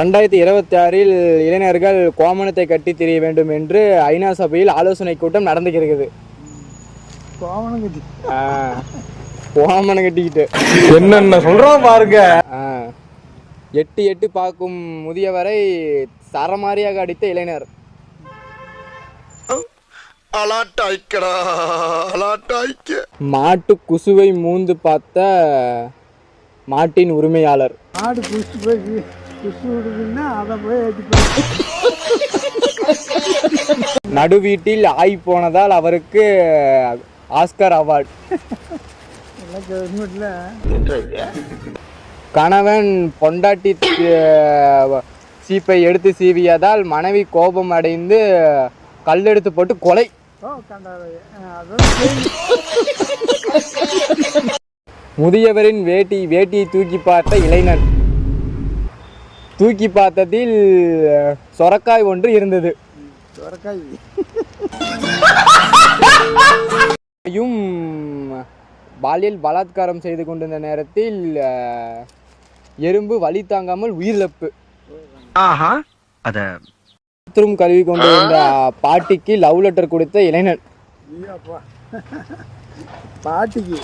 2026 இளைஞர்கள் கோமணத்தை கட்டி திரிய வேண்டும் என்று ஐநா சபையில் ஆலோசனை கூட்டம் நடந்துக்கிறது. கோமணம் கட்டிக்கிட்டு என்னென்ன சொல்றோம் பாருங்க. எட்டு எட்டு பார்க்கும் முதியவரை சரமாரியாக அடித்த இளைஞர். மாட்டு குசுவை மூந்து பார்த்த மாட்டின் உரிமையாளர். மாடு குசு போய் குசு விடுதுன்னா அதை போய் நடு வீட்டில் ஆய் போனதால் அவருக்கு ஆஸ்கர் அவார்டு. கணவன் பொண்டாட்டி சீப்பை எடுத்து சீவியதால் மனைவி கோபம் அடைந்து கல்லெடுத்து போட்டு கொலை. முதியவரின் வேட்டியை தூக்கி பார்த்த இளைஞன். தூக்கி பார்த்ததில் சொரக்காய் ஒன்று இருந்தது. பாலியல் பலாத்காரம் செய்து கொண்டிருந்த நேரத்தில் எறும்பு வலி தாங்காமல் உயிரிழப்பு. பாத்ரூம் கழுவி கொண்டிருந்த பாட்டிக்கு லவ் லெட்டர் கொடுத்த இளைஞன். பாட்டிக்கு